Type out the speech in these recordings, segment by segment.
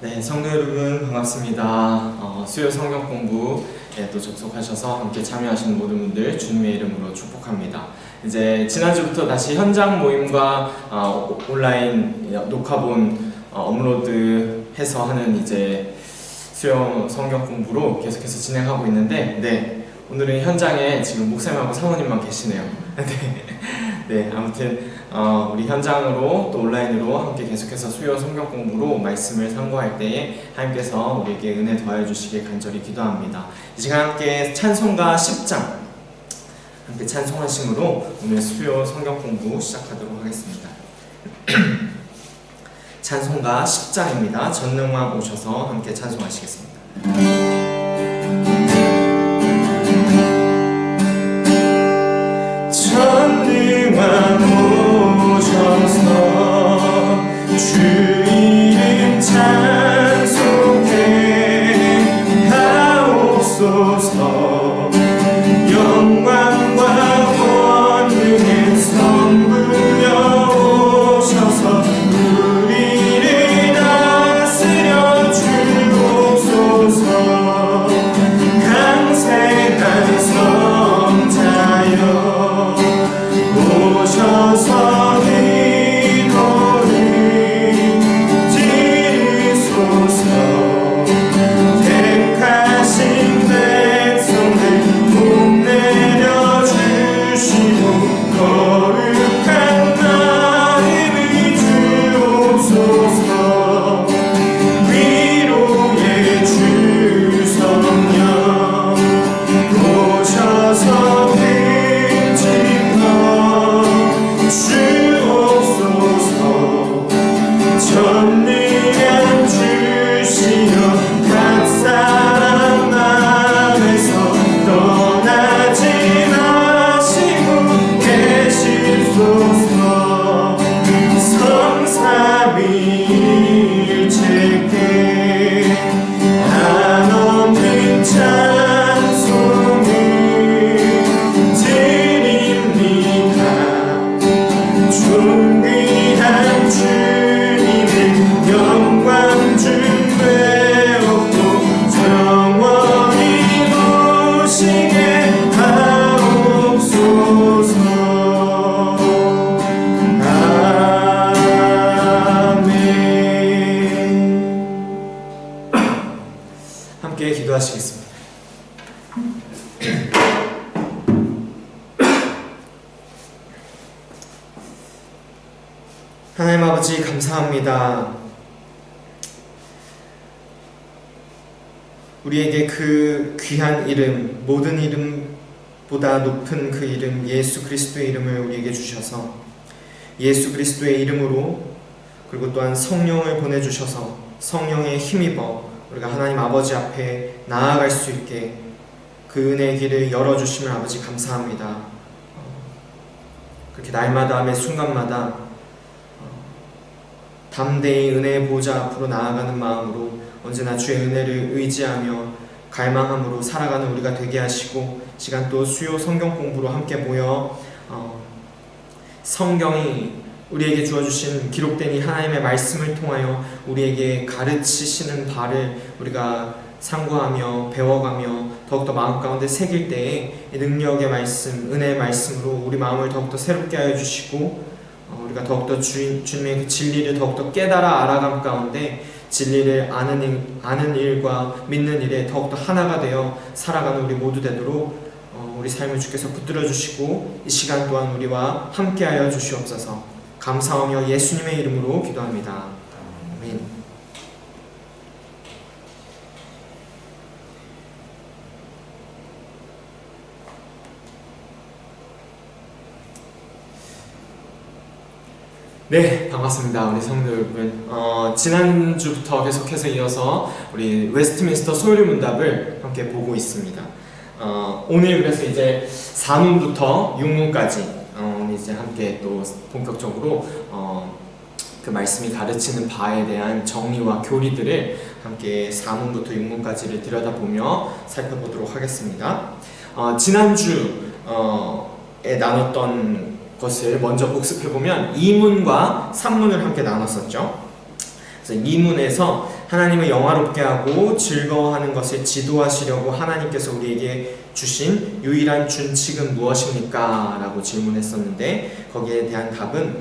네, 성도 여러분 반갑습니다. 수요 성경 공부에 또 접속하셔서 함께 참여하시는 모든 분들 주님의 이름으로 축복합니다. 이제 지난주부터 다시 현장 모임과 온라인 녹화본 업로드해서 하는 이제 수요 성경 공부로 계속해서 진행하고 있는데, 네, 오늘은 현장에 지금 목사님하고 사모님만 계시네요. 네, 아무튼 우리 현장으로 또 온라인으로 함께 계속해서 수요 성경 공부로 말씀을 상고할 때에 하나님께서 우리에게 은혜 더하여 주시길 간절히 기도합니다. 이 시간 함께 찬송가 10장 함께 찬송하심으로 오늘 수요 성경 공부 시작하도록 하겠습니다. 찬송가 10장입니다. 전능왕 오셔서 함께 찬송하시겠습니다. 전능왕 오셔서 주 이름 찬송해 하옵소서. 영광과 권능의 성부여 오셔서 우리를 다스려 주옵소서. 강세한 성자여 오셔서 기도를 들으소서. 택하신 백성들 복 내려주시고 거룩한 마음을 주옵소서. 위로의 주 성령 오셔서 주옵소서. 전능한 주시여 각 사람 마음에서 떠나지 마시고 계시소서. 성삼위일체께 한없는 찬송을 드립니다. 존귀한 주님의 영광 준배없고 영원히 보시게 하옵소서. 아멘. 함께 기도하시겠습니다. 하나님 아버지 감사합니다. 우리에게 그 귀한 이름, 모든 이름보다 높은 그 이름 예수 그리스도의 이름을 우리에게 주셔서 예수 그리스도의 이름으로 그리고 또한 성령을 보내주셔서 성령에 힘입어 우리가 하나님 아버지 앞에 나아갈 수 있게 그 은혜의 길을 열어주시면 아버지 감사합니다. 그렇게 날마다 매 순간마다 담대히 은혜의 보좌 앞으로 나아가는 마음으로 언제나 주의 은혜를 의지하며 갈망함으로 살아가는 우리가 되게 하시고, 시간 또 수요 성경 공부로 함께 모여 성경이 우리에게 주어주신 기록된 이 하나님의 말씀을 통하여 우리에게 가르치시는 바를 우리가 상고하며 배워가며 더욱더 마음 가운데 새길 때에 능력의 말씀, 은혜의 말씀으로 우리 마음을 더욱더 새롭게 하여 주시고, 우리가 더욱더 주님의 그 진리를 더욱더 깨달아 알아감 가운데 진리를 아는 일과 믿는 일에 더욱더 하나가 되어 살아가는 우리 모두 되도록 우리 삶을 주께서 붙들어 주시고 이 시간 또한 우리와 함께하여 주시옵소서. 감사하며 예수님의 이름으로 기도합니다. 아멘. 네, 반갑습니다. 우리 성도 여러분. 지난주부터 계속해서 이어서 우리 웨스트민스터 소요리 문답을 함께 보고 있습니다. 오늘 그래서 이제 4문부터 6문까지 이제 함께 또 본격적으로 그 말씀이 가르치는 바에 대한 정리와 교리들을 함께 4문부터 6문까지를 들여다보며 살펴보도록 하겠습니다. 지난주에 나눴던 것을 먼저 복습해보면 2문과 3문을 함께 나눴었죠. 그래서 2문에서 하나님을 영화롭게 하고 즐거워하는 것을 지도하시려고 하나님께서 우리에게 주신 유일한 준칙은 무엇입니까? 라고 질문했었는데 거기에 대한 답은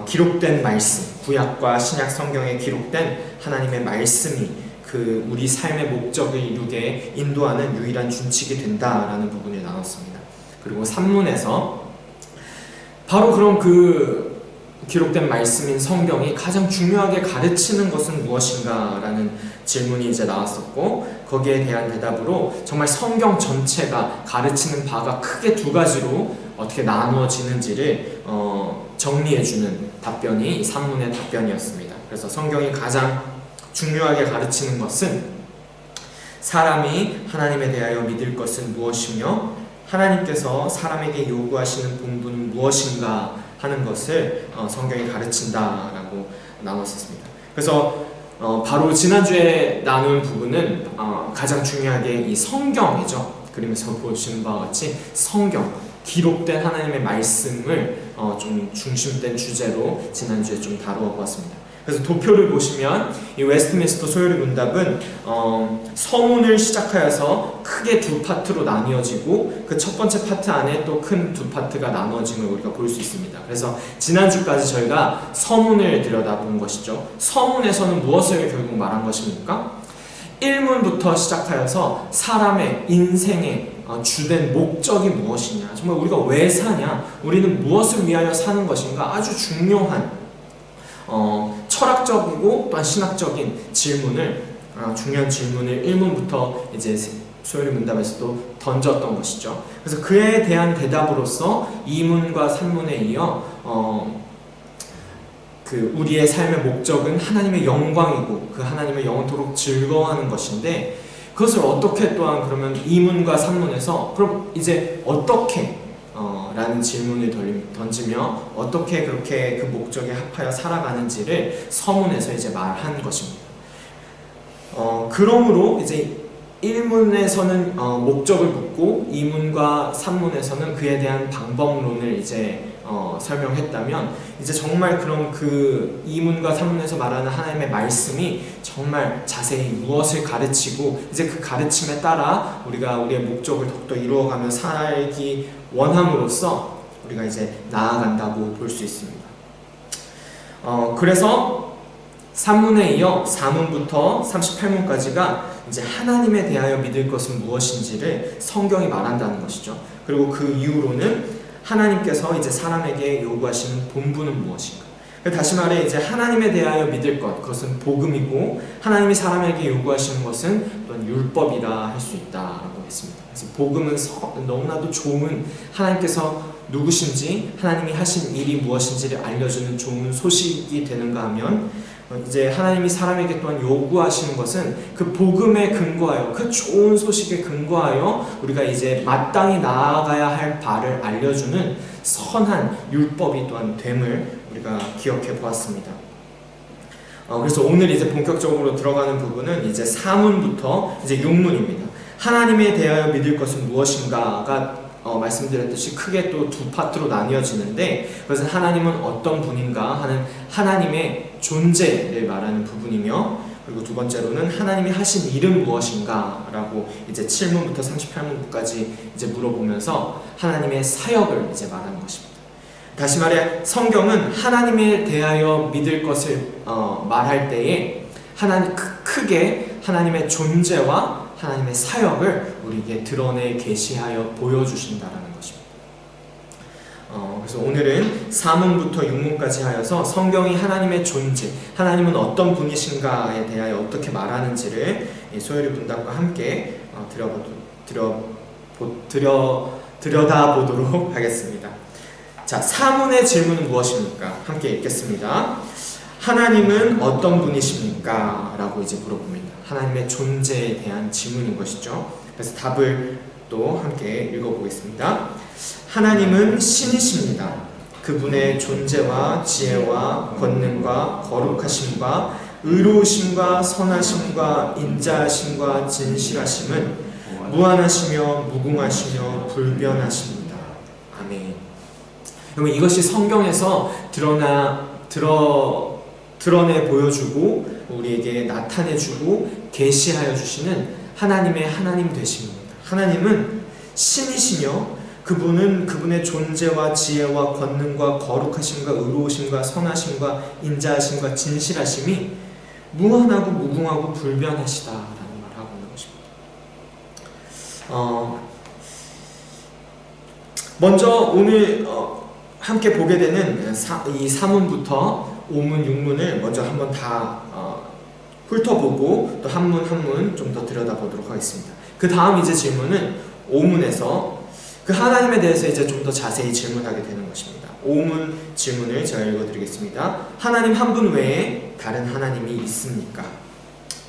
기록된 말씀, 구약과 신약 성경에 기록된 하나님의 말씀이 그 우리 삶의 목적을 이루게 인도하는 유일한 준칙이 된다라는 부분을 나눴습니다. 그리고 산문에서 바로 그런 그 기록된 말씀인 성경이 가장 중요하게 가르치는 것은 무엇인가 라는 질문이 이제 나왔었고 거기에 대한 대답으로 정말 성경 전체가 가르치는 바가 크게 두 가지로 어떻게 나누어지는지를 정리해주는 답변이 이 산문의 답변이었습니다. 그래서 성경이 가장 중요하게 가르치는 것은 사람이 하나님에 대하여 믿을 것은 무엇이며 하나님께서 사람에게 요구하시는 본분은 무엇인가 하는 것을 성경이 가르친다라고 나눴었습니다. 그래서 바로 지난주에 나눈 부분은 가장 중요하게 이 성경이죠. 그림에서 보시는 바와 같이 성경, 기록된 하나님의 말씀을 좀 중심된 주제로 지난주에 좀 다루어 보았습니다. 그래서 도표를 보시면 이 웨스트민스터 소요리 문답은 서문을 시작하여서 크게 두 파트로 나뉘어지고 그 첫 번째 파트 안에 또 큰 두 파트가 나눠진 걸 우리가 볼 수 있습니다. 그래서 지난주까지 저희가 서문을 들여다본 것이죠. 서문에서는 무엇을 결국 말한 것입니까? 1문부터 시작하여서 사람의 인생의 주된 목적이 무엇이냐, 정말 우리가 왜 사냐, 우리는 무엇을 위하여 사는 것인가, 아주 중요한 철학적이고 또한 신학적인 질문을 중요한 질문을 1문부터 이제 소요리 문답에서도 던졌던 것이죠. 그래서 그에 대한 대답으로서 2문과 3문에 이어 그 우리의 삶의 목적은 하나님의 영광이고 그 하나님을 영원토록 즐거워하는 것인데 그것을 어떻게 또한 그러면 2문과 3문에서 그럼 이제 어떻게 라는 질문을 던지며 어떻게 그렇게 그 목적에 합하여 살아가는지를 서문에서 이제 말한 것입니다. 그러므로 이제 1문에서는 목적을 묻고 2문과 3문에서는 그에 대한 방법론을 이제 설명했다면 이제 정말 그럼 그 2문과 3문에서 말하는 하나님의 말씀이 정말 자세히 무엇을 가르치고 이제 그 가르침에 따라 우리가 우리의 목적을 더욱더 이루어가며 살기 원함으로써 우리가 이제 나아간다고 볼 수 있습니다. 그래서 3문에 이어 4문부터 38문까지가 이제 하나님에 대하여 믿을 것은 무엇인지를 성경이 말한다는 것이죠. 그리고 그 이후로는 하나님께서 이제 사람에게 요구하시는 본분은 무엇인가. 다시 말해 이제 하나님에 대하여 믿을 것, 그것은 복음이고 하나님이 사람에게 요구하시는 것은 또한 율법이라 할 수 있다라고 했습니다. 그래서 복음은 너무나도 좋은 하나님께서 누구신지 하나님이 하신 일이 무엇인지를 알려주는 좋은 소식이 되는가 하면 이제 하나님이 사람에게 또한 요구하시는 것은 그 복음에 근거하여 그 좋은 소식에 근거하여 우리가 이제 마땅히 나아가야 할 바를 알려주는 선한 율법이 또한 됨을 우리가 기억해 보았습니다. 그래서 오늘 이제 본격적으로 들어가는 부분은 이제 4문부터 이제 6문입니다. 하나님에 대하여 믿을 것은 무엇인가가 말씀드렸듯이 크게 또 두 파트로 나뉘어지는데 그것은 하나님은 어떤 분인가 하는 하나님의 존재를 말하는 부분이며 그리고 두 번째로는 하나님이 하신 일은 무엇인가 라고 이제 7문부터 38문까지 이제 물어보면서 하나님의 사역을 이제 말하는 것입니다. 다시 말해 성경은 하나님에 대하여 믿을 것을 말할 때에 크게 하나님의 존재와 하나님의 사역을 우리에게 드러내 계시하여 보여주신다라는 것입니다. 그래서 오늘은 4문부터 6문까지 하여서 성경이 하나님의 존재, 하나님은 어떤 분이신가에 대하여 어떻게 말하는지를 소요리 문답과 함께 들여다보도록 하겠습니다. 자, 4문의 질문은 무엇입니까? 함께 읽겠습니다. 하나님은 어떤 분이십니까? 라고 이제 물어봅니다. 하나님의 존재에 대한 질문인 것이죠. 그래서 답을 또 함께 읽어보겠습니다. 하나님은 신이십니다. 그분의 존재와 지혜와 권능과 거룩하심과 의로우심과 선하심과 인자하심과 진실하심은 무한하시며 무궁하시며 불변하십니다. 아멘. 여러분 이것이 성경에서 드러내 보여주고 우리에게 나타내주고 계시하여 주시는 하나님의 하나님 되십니다. 하나님은 신이시며 그분은 그분의 존재와 지혜와 권능과 거룩하심과 의로우심과 선하심과 인자하심과 진실하심이 무한하고 무궁하고 불변하시다라는 말을 하고 있는 것입니다. 먼저 오늘 함께 보게 되는 이 사문부터 5문, 6문을 먼저 한번 다 훑어보고 또 한 문 한 문 좀 더 들여다보도록 하겠습니다. 그 다음 이제 질문은 5문에서 그 하나님에 대해서 이제 좀 더 자세히 질문하게 되는 것입니다. 5문 질문을 제가 읽어드리겠습니다. 하나님 한 분 외에 다른 하나님이 있습니까?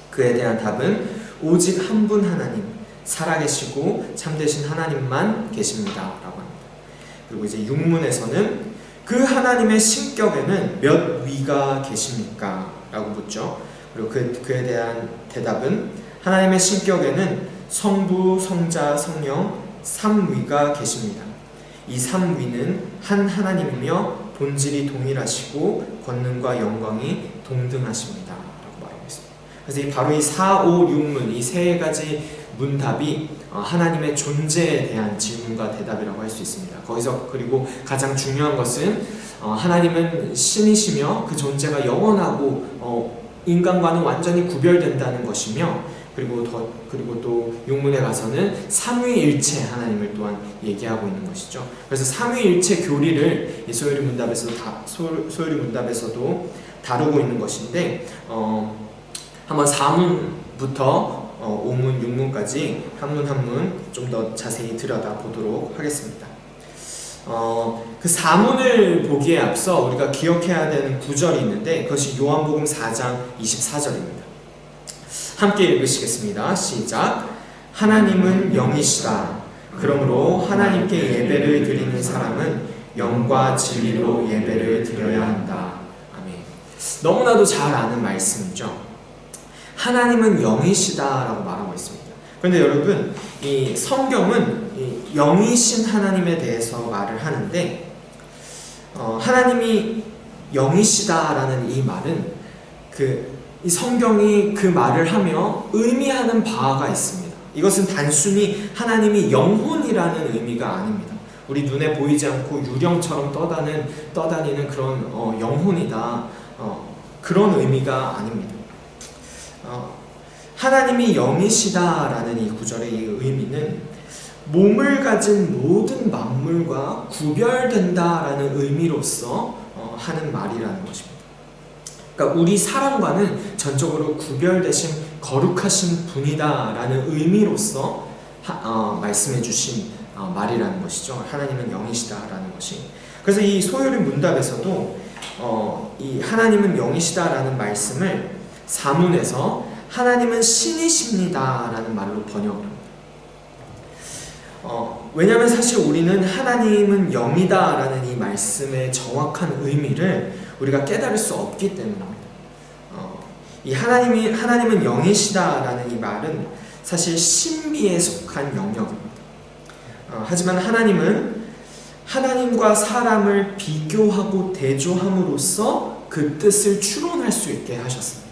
그에 대한 답은 오직 한 분 하나님, 살아계시고 참되신 하나님만 계십니다 라고 합니다. 그리고 이제 6문에서는 그 하나님의 신격에는 몇 위가 계십니까? 라고 묻죠. 그리고 그에 대한 대답은 하나님의 신격에는 성부, 성자, 성령 3위가 계십니다. 이 3위는 한 하나님이며 본질이 동일하시고 권능과 영광이 동등하십니다 라고 말하고 있습니다. 그래서 바로 이 4, 5, 6문 이 세 가지 문답이 하나님의 존재에 대한 질문과 대답이라고 할 수 있습니다. 거기서 그리고 가장 중요한 것은 하나님은 신이시며 그 존재가 영원하고 인간과는 완전히 구별된다는 것이며 그리고 또 6문에 가서는 삼위일체 하나님을 또한 얘기하고 있는 것이죠. 그래서 삼위일체 교리를 이 소요리 문답에서도 다루고 있는 것인데 한번 4문부터 5문, 6문까지 한 문 한 문 좀 더 자세히 들여다보도록 하겠습니다. 그 4문을 보기에 앞서 우리가 기억해야 되는 구절이 있는데 그것이 요한복음 4장 24절입니다. 함께 읽으시겠습니다. 시작. 하나님은 영이시다. 그러므로 하나님께 예배를 드리는 사람은 영과 진리로 예배를 드려야 한다. 아멘. 너무나도 잘 아는 말씀이죠. 하나님은 영이시다라고 말하고 있습니다. 그런데 여러분, 이 성경은 이 영이신 하나님에 대해서 말을 하는데 하나님이 영이시다라는 이 말은 이 성경이 그 말을 하며 의미하는 바가 있습니다. 이것은 단순히 하나님이 영혼이라는 의미가 아닙니다. 우리 눈에 보이지 않고 유령처럼 떠다니는 그런 영혼이다 그런 의미가 아닙니다. 하나님이 영이시다라는 이 구절의 이 의미는 몸을 가진 모든 만물과 구별된다라는 의미로서 하는 말이라는 것입니다. 그러니까 우리 사람과는 전적으로 구별되신 거룩하신 분이다라는 의미로서 말씀해 주신 말이라는 것이죠. 하나님은 영이시다라는 것이. 그래서 이 소요리 문답에서도 이 하나님은 영이시다라는 말씀을 사문에서 하나님은 신이십니다라는 말로 번역합니다. 왜냐하면 사실 우리는 하나님은 영이다라는 이 말씀의 정확한 의미를 우리가 깨달을 수 없기 때문입니다. 이 하나님은 영이시다라는 이 말은 사실 신비에 속한 영역입니다. 하지만 하나님은 하나님과 사람을 비교하고 대조함으로써 그 뜻을 추론할 수 있게 하셨습니다.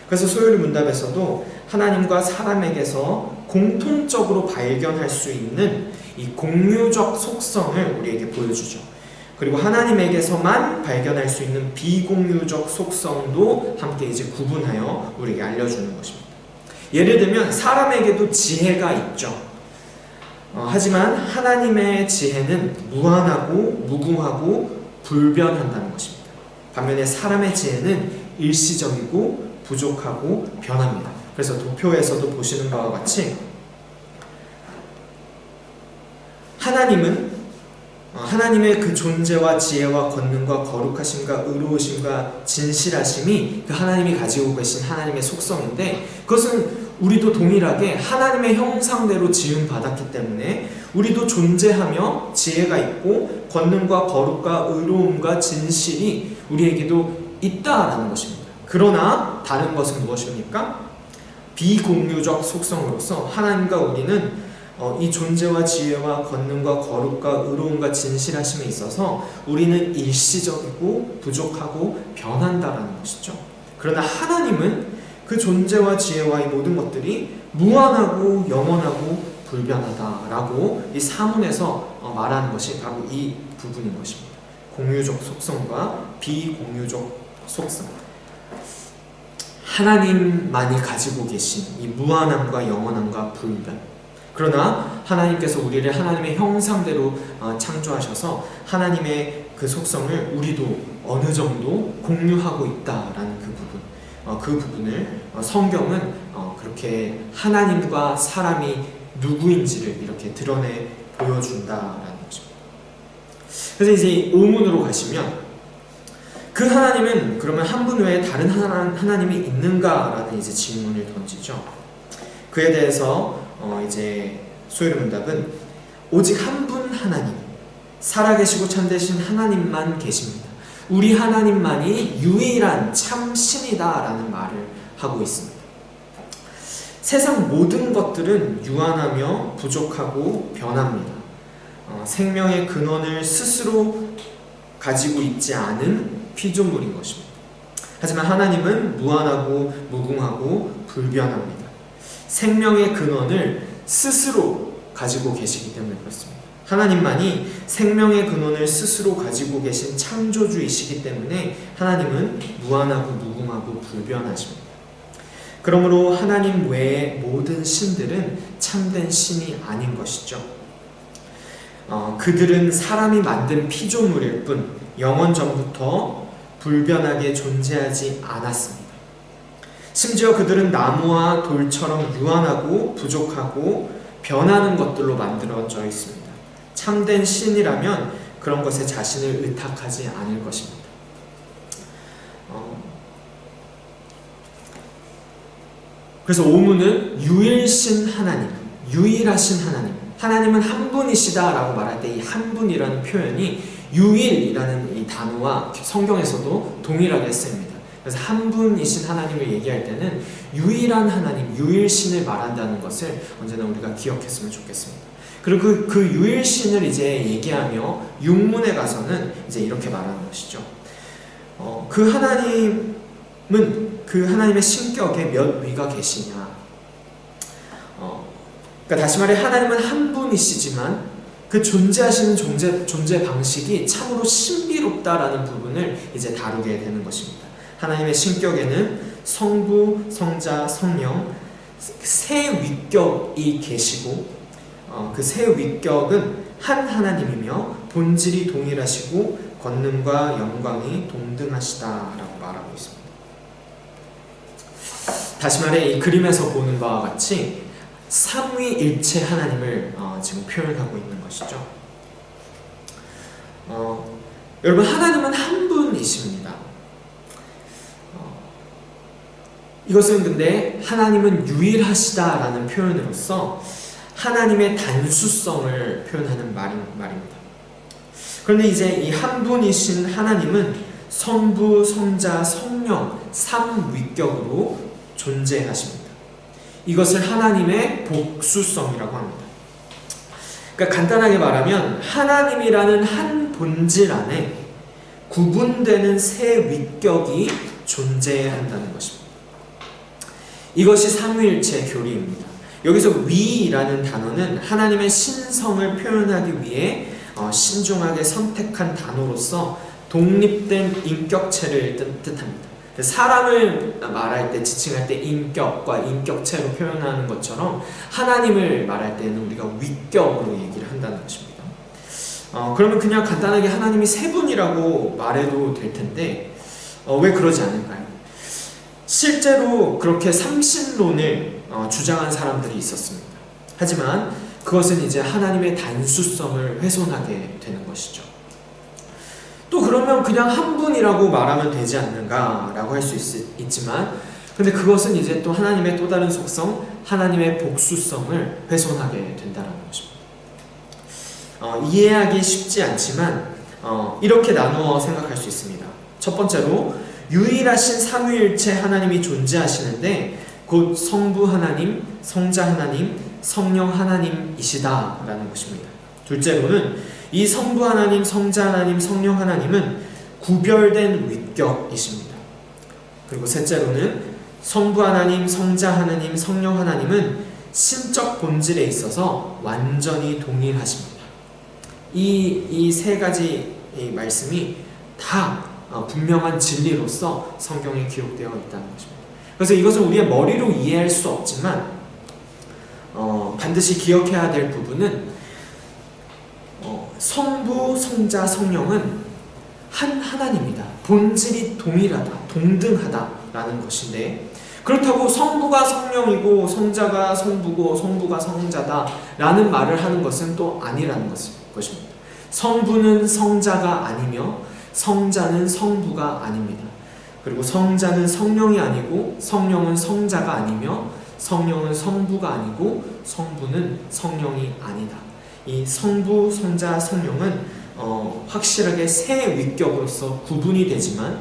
그래서 소요리 문답에서도 하나님과 사람에게서 공통적으로 발견할 수 있는 이 공유적 속성을 우리에게 보여주죠. 그리고 하나님에게서만 발견할 수 있는 비공유적 속성도 함께 이제 구분하여 우리에게 알려주는 것입니다. 예를 들면 사람에게도 지혜가 있죠. 하지만 하나님의 지혜는 무한하고 무궁하고 불변한다는 것입니다. 반면에 사람의 지혜는 일시적이고 부족하고 변합니다. 그래서 도표에서도 보시는 바와 같이 하나님의 그 존재와 지혜와 권능과 거룩하심과 의로우심과 진실하심이 그 하나님이 가지고 계신 하나님의 속성인데 그것은 우리도 동일하게 하나님의 형상대로 지음받았기 때문에 우리도 존재하며 지혜가 있고 권능과 거룩과 의로움과 진실이 우리에게도 있다라는 것입니다. 그러나 다른 것은 무엇입니까? 비공유적 속성으로서 하나님과 우리는 이 존재와 지혜와 권능과 거룩과 의로움과 진실하심에 있어서 우리는 일시적이고 부족하고 변한다라는 것이죠. 그러나 하나님은 그 존재와 지혜와 이 모든 것들이 무한하고 영원하고 불변하다라고 이 사문에서 말하는 것이 바로 이 부분인 것입니다. 공유적 속성과 비공유적 속성. 하나님만이 가지고 계신 이 무한함과 영원함과 불변. 그러나 하나님께서 우리를 하나님의 형상대로 창조하셔서 하나님의 그 속성을 우리도 어느 정도 공유하고 있다라는 그 부분. 그 부분을 성경은 그렇게 하나님과 사람이 누구인지를 이렇게 드러내 보여준다라는 것입니다. 그래서 이제 오문으로 가시면 그 하나님은 그러면 한 분 외에 다른 하나님이 있는가라는 이제 질문을 던지죠. 그에 대해서 이제 소요리 문답은 오직 한 분 하나님, 살아계시고 참되신 하나님만 계십니다. 우리 하나님만이 유일한 참 신이다라는 말을 하고 있습니다. 세상 모든 것들은 유한하며 부족하고 변합니다. 생명의 근원을 스스로 가지고 있지 않은 피조물인 것입니다. 하지만 하나님은 무한하고 무궁하고 불변합니다. 생명의 근원을 스스로 가지고 계시기 때문에 그렇습니다. 하나님만이 생명의 근원을 스스로 가지고 계신 창조주이시기 때문에 하나님은 무한하고 무궁하고 불변하십니다. 그러므로 하나님 외의 모든 신들은 참된 신이 아닌 것이죠. 그들은 사람이 만든 피조물일 뿐 영원 전부터 불변하게 존재하지 않았습니다. 심지어 그들은 나무와 돌처럼 유한하고 부족하고 변하는 것들로 만들어져 있습니다. 참된 신이라면 그런 것에 자신을 의탁하지 않을 것입니다. 그래서 오문은 유일신 하나님, 유일하신 하나님, 하나님은 한 분이시다라고 말할 때 이 한 분이라는 표현이 유일이라는 이 단어와 성경에서도 동일하게 쓰입니다. 그래서 한 분이신 하나님을 얘기할 때는 유일한 하나님, 유일신을 말한다는 것을 언제나 우리가 기억했으면 좋겠습니다. 그리고 그 유일신을 이제 얘기하며 육문에 가서는 이제 이렇게 말하는 것이죠. 그 하나님은 그 하나님의 신격에 몇 위가 계시냐. 그러니까 다시 말해 하나님은 한 분이시지만 그 존재하시는 존재 방식이 참으로 신비롭다라는 부분을 이제 다루게 되는 것입니다. 하나님의 신격에는 성부, 성자, 성령 세 위격이 계시고 그 세 위격은 한 하나님이며 본질이 동일하시고 권능과 영광이 동등하시다라고 말하고 있습니다. 다시 말해 이 그림에서 보는 바와 같이 삼위일체 하나님을 지금 표현하고 있는 것이죠. 여러분 하나님은 한 분이십니다. 이것은 근데 하나님은 유일하시다라는 표현으로서 하나님의 단수성을 표현하는 말입니다. 그런데 이제 이 한 분이신 하나님은 성부, 성자, 성령 삼위격으로 존재하십니다. 이것을 하나님의 복수성이라고 합니다. 그러니까 간단하게 말하면 하나님이라는 한 본질 안에 구분되는 세 위격이 존재한다는 것입니다. 이것이 삼위일체 교리입니다. 여기서 위라는 단어는 하나님의 신성을 표현하기 위해 신중하게 선택한 단어로서 독립된 인격체를 뜻합니다. 사람을 말할 때, 지칭할 때 인격과 인격체로 표현하는 것처럼 하나님을 말할 때는 우리가 위격으로 얘기를 한다는 것입니다. 그러면 그냥 간단하게 하나님이 세 분이라고 말해도 될 텐데 왜 그러지 않을까요? 실제로 그렇게 삼신론을 주장한 사람들이 있었습니다. 하지만 그것은 이제 하나님의 단수성을 훼손하게 되는 것이죠. 또 그러면 그냥 한 분이라고 말하면 되지 않는가라고 할 수 있지만 근데 그것은 이제 또 하나님의 또 다른 속성, 하나님의 복수성을 훼손하게 된다는 것입니다. 이해하기 쉽지 않지만 이렇게 나누어 생각할 수 있습니다. 첫 번째로 유일하신 삼위일체 하나님이 존재하시는데 곧 성부 하나님, 성자 하나님, 성령 하나님이시다라는 것입니다. 둘째로는 이 성부 하나님, 성자 하나님, 성령 하나님은 구별된 위격이십니다. 그리고 셋째로는 성부 하나님, 성자 하나님, 성령 하나님은 신적 본질에 있어서 완전히 동일하십니다. 이 세 가지 말씀이 다 분명한 진리로서 성경에 기록되어 있다는 것입니다. 그래서 이것을 우리의 머리로 이해할 수 없지만 반드시 기억해야 될 부분은 성부, 성자, 성령은 한 하나님이다. 본질이 동일하다, 동등하다라는 것인데, 그렇다고 성부가 성령이고 성자가 성부고 성부가 성자다라는 말을 하는 것은 또 아니라는 것입니다. 성부는 성자가 아니며 성자는 성부가 아닙니다. 그리고 성자는 성령이 아니고 성령은 성자가 아니며 성령은 성부가 아니고 성부는 성령이 아니다. 이 성부, 성자, 성령은 확실하게 세 위격으로서 구분이 되지만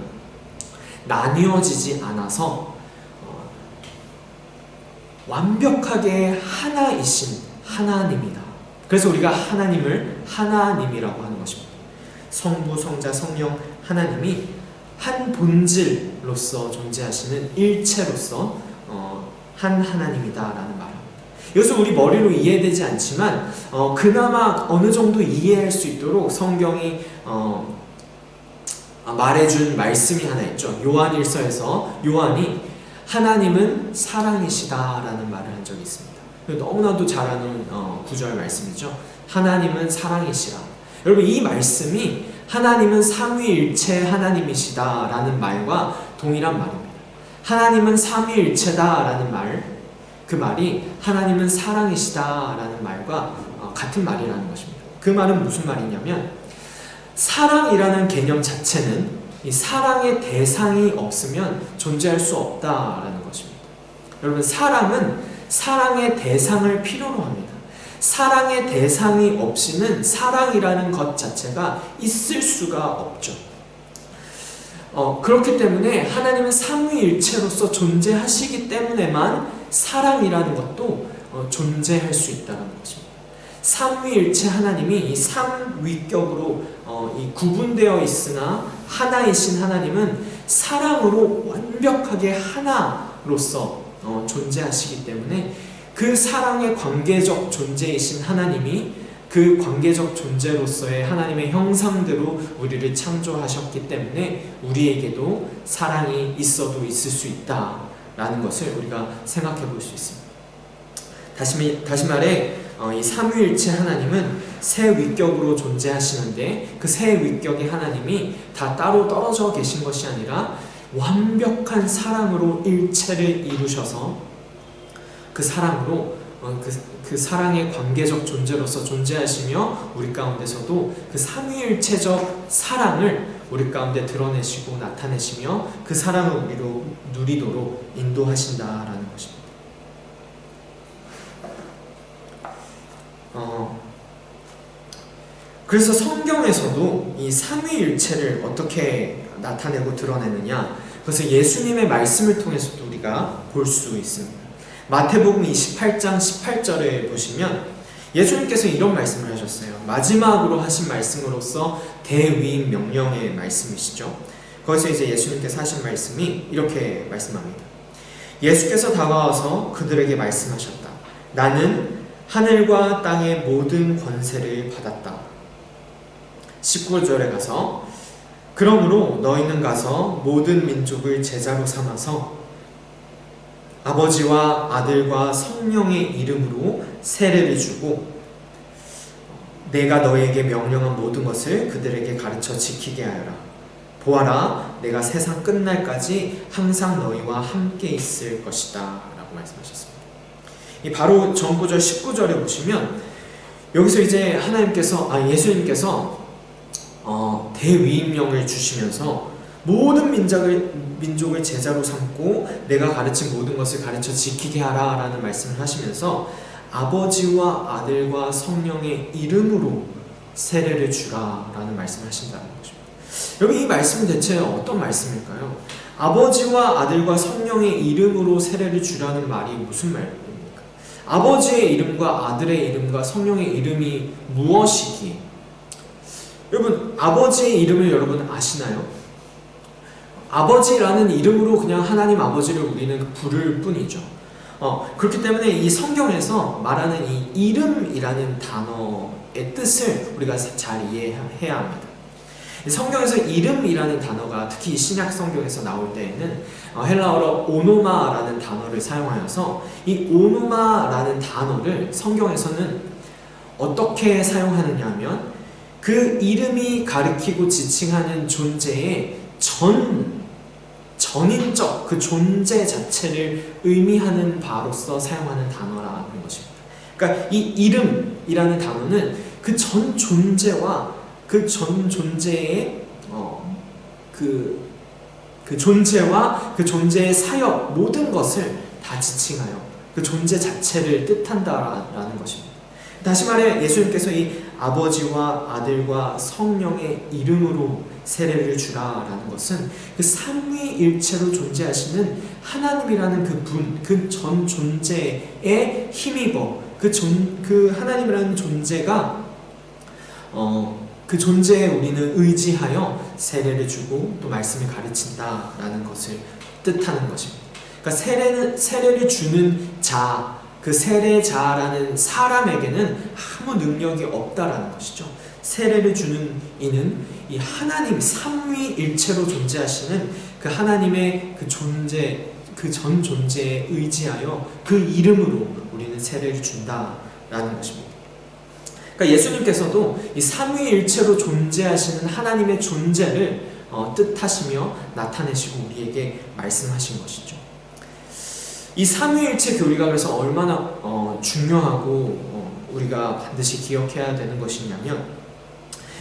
나뉘어지지 않아서 완벽하게 하나이신 하나님이다. 그래서 우리가 하나님을 하나님이라고 하는 것입니다. 성부, 성자, 성령 하나님이 한 본질로서 존재하시는 일체로서 한 하나님이다라는 말입니다. 이것은 우리 머리로 이해되지 않지만 그나마 어느 정도 이해할 수 있도록 성경이 말해준 말씀이 하나 있죠. 요한일서에서 요한이 하나님은 사랑이시다라는 말을 한 적이 있습니다. 너무나도 잘 아는 구절 말씀이죠. 하나님은 사랑이시라. 여러분, 이 말씀이 하나님은 삼위일체 하나님이시다라는 말과 동일한 말입니다. 하나님은 삼위일체다라는 말, 그 말이 하나님은 사랑이시다라는 말과 같은 말이라는 것입니다. 그 말은 무슨 말이냐면, 사랑이라는 개념 자체는 이 사랑의 대상이 없으면 존재할 수 없다라는 것입니다. 여러분, 사랑은 사랑의 대상을 필요로 합니다. 사랑의 대상이 없이는 사랑이라는 것 자체가 있을 수가 없죠. 그렇기 때문에 하나님은 삼위일체로서 존재하시기 때문에만 사랑이라는 것도 존재할 수 있다는 것입니다. 삼위일체 하나님이 이 삼위격으로 구분되어 있으나 하나이신 하나님은 사랑으로 완벽하게 하나로서 존재하시기 때문에 그 사랑의 관계적 존재이신 하나님이 그 관계적 존재로서의 하나님의 형상대로 우리를 창조하셨기 때문에 우리에게도 사랑이 있어도 있을 수 있다라는 것을 우리가 생각해 볼 수 있습니다. 다시 말해 이 삼위일체 하나님은 세 위격으로 존재하시는데 그 세 위격의 하나님이 다 따로 떨어져 계신 것이 아니라 완벽한 사랑으로 일체를 이루셔서 그 사랑으로 그 사랑의 관계적 존재로서 존재하시며 우리 가운데서도 그 삼위일체적 사랑을 우리 가운데 드러내시고 나타내시며 그 사랑을 우리로 누리도록 인도하신다라는 것입니다. 그래서 성경에서도 이 삼위일체를 어떻게 나타내고 드러내느냐, 그것을 예수님의 말씀을 통해서도 우리가 볼 수 있습니다. 마태복음 28장 18절에 보시면 예수님께서 이런 말씀을 하셨어요. 마지막으로 하신 말씀으로서 대위임 명령의 말씀이시죠. 거기서 이제 예수님께서 하신 말씀이 이렇게 말씀합니다. 예수께서 다가와서 그들에게 말씀하셨다. 나는 하늘과 땅의 모든 권세를 받았다. 19절에 가서 그러므로 너희는 가서 모든 민족을 제자로 삼아서 아버지와 아들과 성령의 이름으로 세례를 주고 내가 너희에게 명령한 모든 것을 그들에게 가르쳐 지키게 하여라. 보아라, 내가 세상 끝날까지 항상 너희와 함께 있을 것이다 라고 말씀하셨습니다. 바로 전구절 19절에 보시면 여기서 이제 예수님께서 대위임령을 주시면서 모든 민족을 제자로 삼고 내가 가르친 모든 것을 가르쳐 지키게 하라 라는 말씀을 하시면서 아버지와 아들과 성령의 이름으로 세례를 주라 라는 말씀을 하신다는 것입니다. 여러분, 이 말씀은 대체 어떤 말씀일까요? 아버지와 아들과 성령의 이름으로 세례를 주라는 말이 무슨 말입니까? 아버지의 이름과 아들의 이름과 성령의 이름이 무엇이기에? 여러분, 아버지의 이름을 여러분 아시나요? 아버지라는 이름으로 그냥 하나님 아버지를 우리는 부를 뿐이죠. 그렇기 때문에 이 성경에서 말하는 이 이름이라는 단어의 뜻을 우리가 잘 이해해야 합니다. 성경에서 이름이라는 단어가 특히 신약 성경에서 나올 때에는 헬라어로 오노마라는 단어를 사용하여서 이 오노마라는 단어를 성경에서는 어떻게 사용하느냐 하면 그 이름이 가리키고 지칭하는 존재의 전인적 그 존재 자체를 의미하는 바로서 사용하는 단어라는 것입니다. 그러니까 이 이름이라는 단어는 그 전 존재와 그 전 존재의 그 존재와 그 존재의 사역 모든 것을 다 지칭하여 그 존재 자체를 뜻한다라는 것입니다. 다시 말해 예수님께서 이 아버지와 아들과 성령의 이름으로 세례를 주라라는 것은 그 삼위일체로 존재하시는 하나님이라는 그 분, 그 전 존재에 힘입어 그 하나님이라는 존재가 그 존재에 우리는 의지하여 세례를 주고 또 말씀을 가르친다라는 것을 뜻하는 것입니다. 그러니까 세례를 주는 자, 그 세례자라는 사람에게는 아무 능력이 없다라는 것이죠. 세례를 주는 이는 이 하나님 삼위일체로 존재하시는 그 하나님의 그 존재, 그 전 존재에 의지하여 그 이름으로 우리는 세례를 준다라는 것입니다. 그러니까 예수님께서도 이 삼위일체로 존재하시는 하나님의 존재를 뜻하시며 나타내시고 우리에게 말씀하신 것이죠. 이 삼위일체 교리가 그래서 얼마나 중요하고 우리가 반드시 기억해야 되는 것이냐면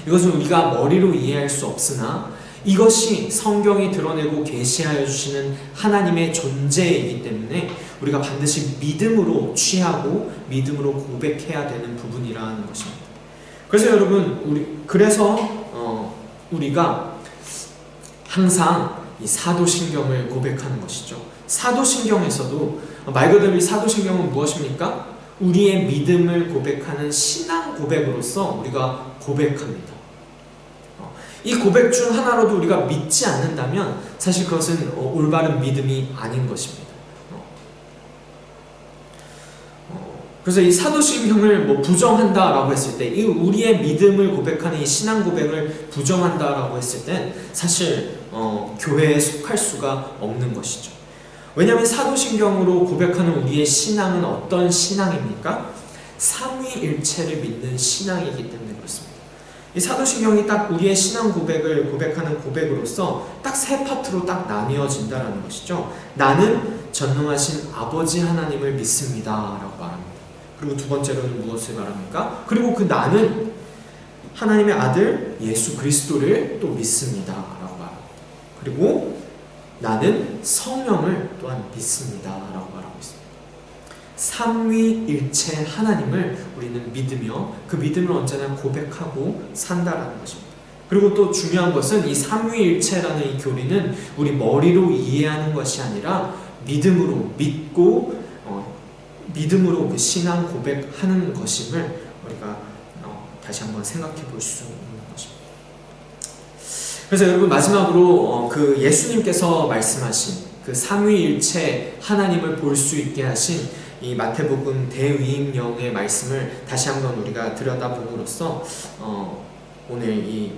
이것은 우리가 머리로 이해할 수 없으나 이것이 성경이 드러내고 계시하여 주시는 하나님의 존재이기 때문에 우리가 반드시 믿음으로 취하고 믿음으로 고백해야 되는 부분이라는 것입니다. 그래서 여러분 우리가 항상 이 사도신경을 고백하는 것이죠. 사도신경에서도 말 그대로 이 사도신경은 무엇입니까? 우리의 믿음을 고백하는 신앙 고백으로서 우리가 고백합니다. 이 고백 중 하나로도 우리가 믿지 않는다면 사실 그것은 올바른 믿음이 아닌 것입니다. 그래서 이 사도신경을 부정한다라고 했을 때, 이 우리의 믿음을 고백하는 이 신앙 고백을 부정한다라고 했을 땐 사실 교회에 속할 수가 없는 것이죠. 왜냐하면 사도신경으로 고백하는 우리의 신앙은 어떤 신앙입니까? 삼위일체를 믿는 신앙이기 때문에 그렇습니다. 이 사도신경이 딱 우리의 신앙 고백을 고백하는 고백으로서 딱 세 파트로 딱 나뉘어진다는 것이죠. 나는 전능하신 아버지 하나님을 믿습니다 라고 말합니다. 그리고 두 번째로는 무엇을 말합니까? 그리고 그 나는 하나님의 아들 예수 그리스도를 또 믿습니다 라고 말합니다. 그리고 나는 성령을 또한 믿습니다 라고 말합니다. 삼위일체 하나님을 우리는 믿으며 그 믿음을 언제나 고백하고 산다라는 것입니다. 그리고 또 중요한 것은 이 삼위일체라는 이 교리는 우리 머리로 이해하는 것이 아니라 믿음으로 믿고 믿음으로 그 신앙 고백하는 것임을 우리가 다시 한번 생각해 볼 수 있는 것입니다. 그래서 여러분 마지막으로 그 예수님께서 말씀하신 그 삼위일체 하나님을 볼 수 있게 하신 이 마태복음 대위임령의 말씀을 다시 한번 우리가 들여다봄으로써 오늘 이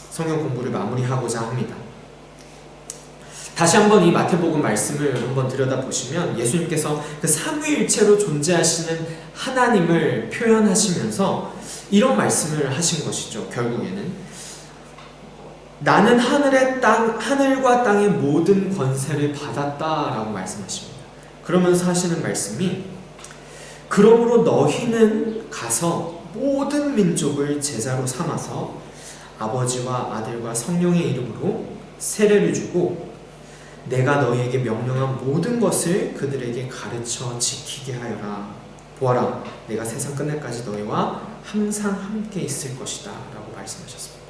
성경 공부를 마무리하고자 합니다. 다시 한번 이 마태복음 말씀을 한번 들여다보시면 예수님께서 그 삼위일체로 존재하시는 하나님을 표현하시면서 이런 말씀을 하신 것이죠. 결국에는 나는 하늘과 땅의 모든 권세를 받았다라고 말씀하십니다. 그러면서 하시는 말씀이 그러므로 너희는 가서 모든 민족을 제자로 삼아서 아버지와 아들과 성령의 이름으로 세례를 주고 내가 너희에게 명령한 모든 것을 그들에게 가르쳐 지키게 하여라. 보아라, 내가 세상 끝날까지 너희와 항상 함께 있을 것이다 라고 말씀하셨습니다.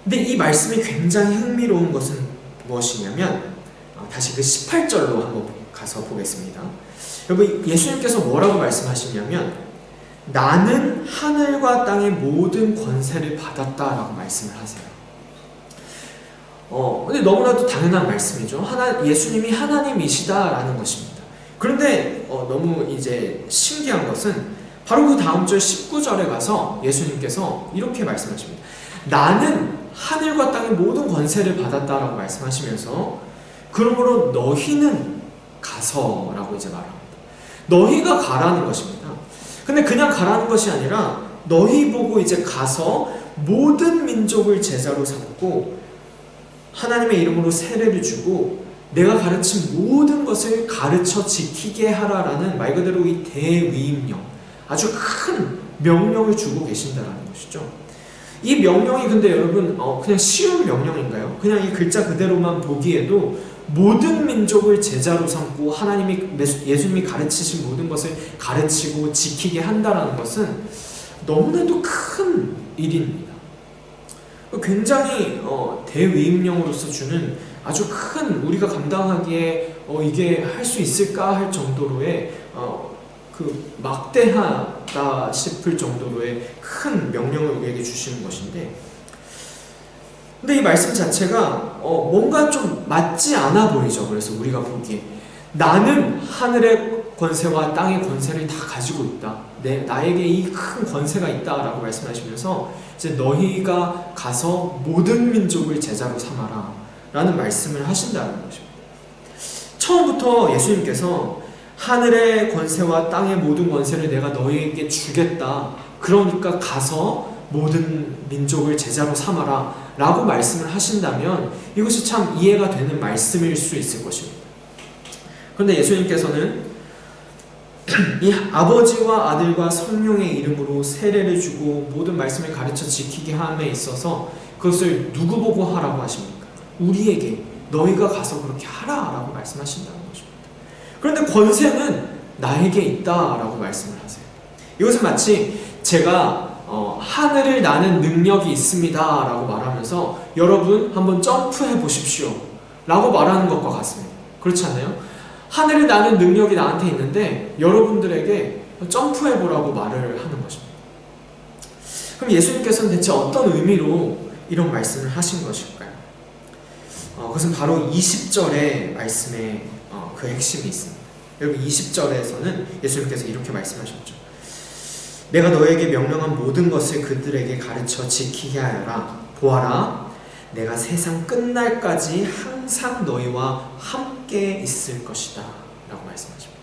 근데 이 말씀이 굉장히 흥미로운 것은 무엇이냐면 다시 그 18절로 한번 가서 보겠습니다. 여러분, 예수님께서 뭐라고 말씀하시냐면 나는 하늘과 땅의 모든 권세를 받았다라고 말씀을 하세요. 근데 너무나도 당연한 말씀이죠. 예수님이 하나님이시다라는 것입니다. 그런데 너무 이제 신기한 것은 바로 그 다음 절 19절에 가서 예수님께서 이렇게 말씀하십니다. 나는 하늘과 땅의 모든 권세를 받았다라고 말씀하시면서 그러므로 너희는 가서라고 이제 말합니다. 너희가 가라는 것입니다. 근데 그냥 가라는 것이 아니라 너희 보고 이제 가서 모든 민족을 제자로 삼고 하나님의 이름으로 세례를 주고 내가 가르친 모든 것을 가르쳐 지키게 하라라는 말 그대로 이 대위임령, 아주 큰 명령을 주고 계신다라는 것이죠. 이 명령이 근데 여러분 그냥 쉬운 명령인가요? 그냥 이 글자 그대로만 보기에도 모든 민족을 제자로 삼고 예수님이 가르치신 모든 것을 가르치고 지키게 한다라는 것은 너무나도 큰 일입니다. 굉장히 대위임령으로서 주는 아주 큰, 우리가 감당하기에 이게 할 수 있을까 할 정도로의 그 막대하다 싶을 정도로의 큰 명령을 우리에게 주시는 것인데, 근데 이 말씀 자체가 뭔가 좀 맞지 않아 보이죠. 그래서 우리가 보기에 나는 하늘의 권세와 땅의 권세를 다 가지고 있다. 나에게 이 큰 권세가 있다라고 말씀하시면서 이제 너희가 가서 모든 민족을 제자로 삼아라 라는 말씀을 하신다는 것입니다. 처음부터 예수님께서 하늘의 권세와 땅의 모든 권세를 내가 너희에게 주겠다. 그러니까 가서 모든 민족을 제자로 삼아라 라고 말씀을 하신다면 이것이 참 이해가 되는 말씀일 수 있을 것입니다. 그런데 예수님께서는 이 아버지와 아들과 성령의 이름으로 세례를 주고 모든 말씀을 가르쳐 지키게 함에 있어서 그것을 누구 보고 하라고 하십니까? 우리에게 너희가 가서 그렇게 하라라고 말씀하신다는 것입니다. 그런데 권세는 나에게 있다라고 말씀을 하세요. 이것은 마치 제가 하늘을 나는 능력이 있습니다 라고 말하면서 여러분 한번 점프해 보십시오 라고 말하는 것과 같습니다. 그렇지 않나요? 하늘을 나는 능력이 나한테 있는데 여러분들에게 점프해 보라고 말을 하는 것입니다. 그럼 예수님께서는 대체 어떤 의미로 이런 말씀을 하신 것일까요? 그것은 바로 20절의 말씀의 그 핵심이 있습니다. 여기 20절에서는 예수님께서 이렇게 말씀하셨죠. 내가 너에게 명령한 모든 것을 그들에게 가르쳐 지키게 하여라. 보아라, 내가 세상 끝날까지 항상 너희와 함께 있을 것이다 라고 말씀하십니다.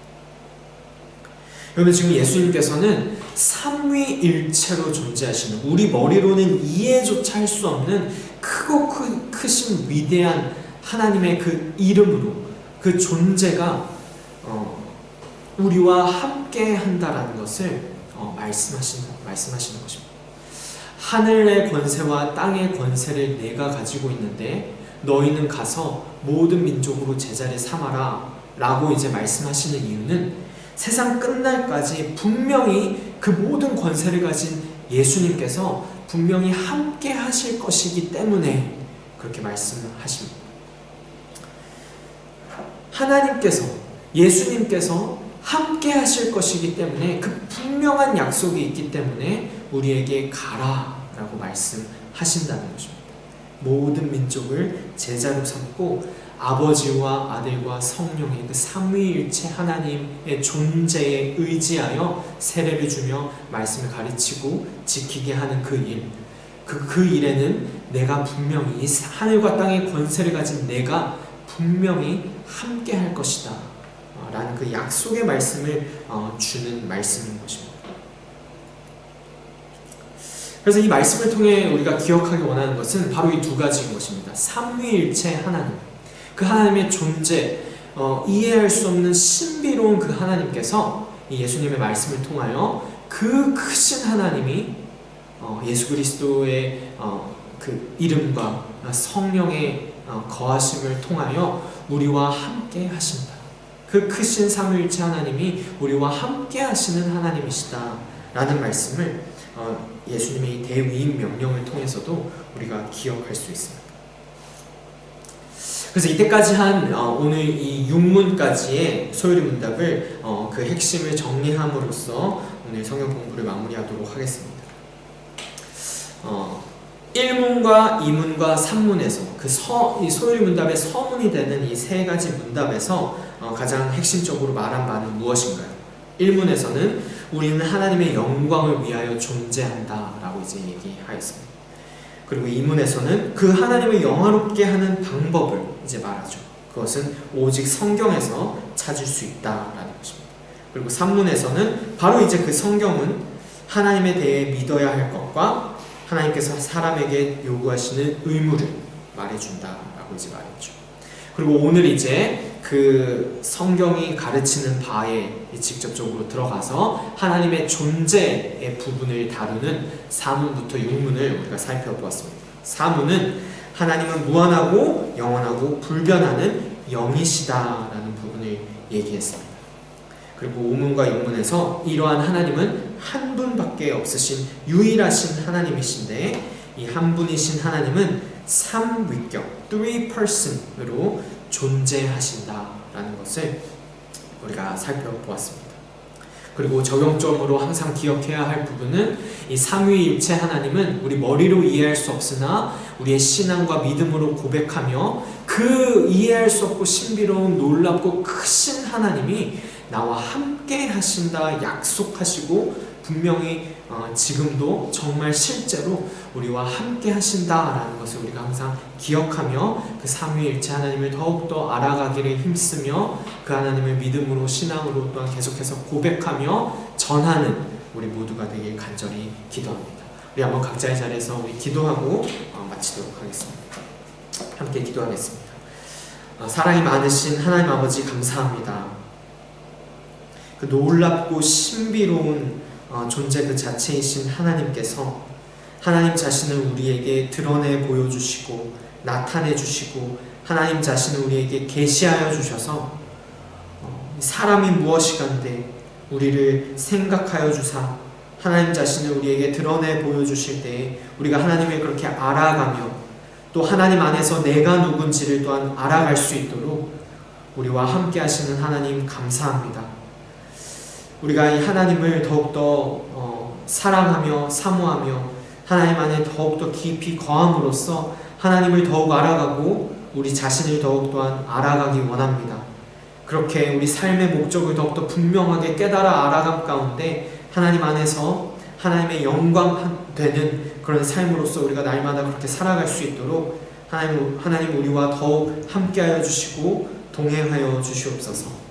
여러분, 지금 예수님께서는 삼위일체로 존재하시는, 우리 머리로는 이해조차 할 수 없는 크고 크신 위대한 하나님의 그 이름으로 그 존재가 우리와 함께 한다라는 것을 말씀하시는 것입니다. 하늘의 권세와 땅의 권세를 내가 가지고 있는데 너희는 가서 모든 민족으로 제자를 삼아라 라고 이제 말씀하시는 이유는 세상 끝날까지 분명히 그 모든 권세를 가진 예수님께서 분명히 함께 하실 것이기 때문에 그렇게 말씀하십니다. 하나님께서, 예수님께서 함께 하실 것이기 때문에 그 분명한 약속이 있기 때문에 우리에게 가라 라고 말씀하신다는 것입니다. 모든 민족을 제자로 삼고 아버지와 아들과 성령의 그 삼위일체 하나님의 존재에 의지하여 세례를 주며 말씀을 가르치고 지키게 하는 그 일, 그 일에는 내가 분명히 하늘과 땅의 권세를 가진 내가 분명히 함께 할 것이다 라는 그 약속의 말씀을 주는 말씀인 것입니다. 그래서 이 말씀을 통해 우리가 기억하기 원하는 것은 바로 이 두 가지인 것입니다. 삼위일체 하나님, 그 하나님의 존재, 이해할 수 없는 신비로운 그 하나님께서 이 예수님의 말씀을 통하여 그 크신 하나님이 예수 그리스도의 그 이름과 성령의 거하심을 통하여 우리와 함께 하신다. 그 크신 삼위일체 하나님이 우리와 함께 하시는 하나님이시다 라는 말씀을 예수님의 대위임 명령을 통해서도 우리가 기억할 수 있습니다. 그래서 이때까지 한 오늘 이 6문까지의 소요리 문답을 그 핵심을 정리함으로써 오늘 성경 공부를 마무리하도록 하겠습니다. 1문과 2문과 3문에서 이 소요리 문답의 서문이 되는 이 세 가지 문답에서 가장 핵심적으로 말한 바는 무엇인가요? 1문에서는 우리는 하나님의 영광을 위하여 존재한다 라고 이제 얘기하였습니다. 그리고 2문에서는 그 하나님을 영화롭게 하는 방법을 이제 말하죠. 그것은 오직 성경에서 찾을 수 있다라는 것입니다. 그리고 3문에서는 바로 이제 그 성경은 하나님에 대해 믿어야 할 것과 하나님께서 사람에게 요구하시는 의무를 말해준다라고 이제 말했죠. 그리고 오늘 이제 그 성경이 가르치는 바에 직접적으로 들어가서 하나님의 존재의 부분을 다루는 4문부터 6문을 우리가 살펴보았습니다. 4문은 하나님은 무한하고 영원하고 불변하는 영이시다라는 부분을 얘기했습니다. 그리고 5문과 6문에서 이러한 하나님은 한 분밖에 없으신 유일하신 하나님이신데 이 한 분이신 하나님은 3위격, 3person으로 존재하신다라는 것을 우리가 살펴보았습니다. 그리고 적용점으로 항상 기억해야 할 부분은 이 삼위일체 하나님은 우리 머리로 이해할 수 없으나 우리의 신앙과 믿음으로 고백하며 그 이해할 수 없고 신비로운 놀랍고 크신 하나님이 나와 함께 하신다 약속하시고 분명히 지금도 정말 실제로 우리와 함께 하신다라는 것을 우리가 항상 기억하며 그 삼위일체 하나님을 더욱더 알아가기를 힘쓰며 그 하나님을 믿음으로 신앙으로 또한 계속해서 고백하며 전하는 우리 모두가 되길 간절히 기도합니다. 우리 한번 각자의 자리에서 우리 기도하고 마치도록 하겠습니다. 함께 기도하겠습니다. 사랑이 많으신 하나님 아버지 감사합니다. 그 놀랍고 신비로운 존재 그 자체이신 하나님께서 하나님 자신을 우리에게 드러내 보여주시고 나타내 주시고 하나님 자신을 우리에게 계시하여 주셔서 사람이 무엇이간데 우리를 생각하여 주사 하나님 자신을 우리에게 드러내 보여주실 때에 우리가 하나님을 그렇게 알아가며 또 하나님 안에서 내가 누군지를 또한 알아갈 수 있도록 우리와 함께 하시는 하나님 감사합니다. 우리가 이 하나님을 더욱더 사랑하며 사모하며 하나님 안에 더욱더 깊이 거함으로써 하나님을 더욱 알아가고 우리 자신을 더욱 또한 알아가기 원합니다. 그렇게 우리 삶의 목적을 더욱더 분명하게 깨달아 알아감 가운데 하나님 안에서 하나님의 영광 되는 그런 삶으로서 우리가 날마다 그렇게 살아갈 수 있도록 하나님 우리와 더욱 함께하여 주시고 동행하여 주시옵소서.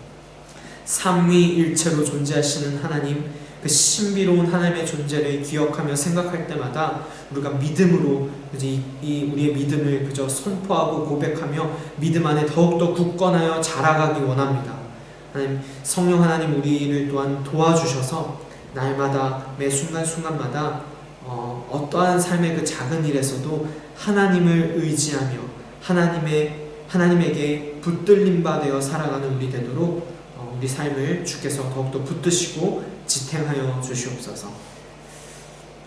삼위일체로 존재하시는 하나님, 그 신비로운 하나님의 존재를 기억하며 생각할 때마다 우리가 믿음으로 우리의 믿음을 그저 선포하고 고백하며 믿음 안에 더욱더 굳건하여 자라가기 원합니다. 하나님, 성령 하나님 우리를 또한 도와주셔서 날마다 매 순간순간마다 어떠한 삶의 그 작은 일에서도 하나님을 의지하며 하나님에게 붙들림 바 되어 살아가는 우리 되도록 우리 삶을 주께서 더욱더 붙드시고 지탱하여 주시옵소서.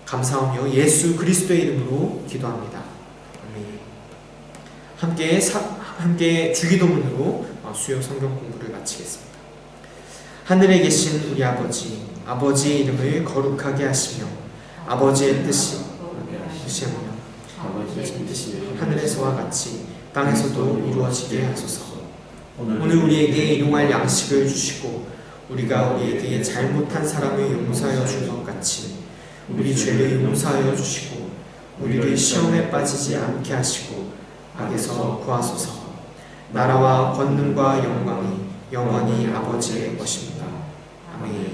감사하며 예수 그리스도의 이름으로 기도합니다. 아멘. 함께 주기도문으로 수요 성경 공부를 마치겠습니다. 하늘에 계신 우리 아버지의 이름을 거룩하게 하시며 아버지의 뜻이 하늘에서와 같이 땅에서도 이루어지게 하소서. 오늘 우리에게 일용할 양식을 주시고 우리가 우리에게 잘못한 사람을 용서하여 준 것 같이 우리 죄를 용서하여 주시고 우리를 시험에 빠지지 않게 하시고 악에서 구하소서. 나라와 권능과 영광이 영원히 아버지의 것입니다. 아멘.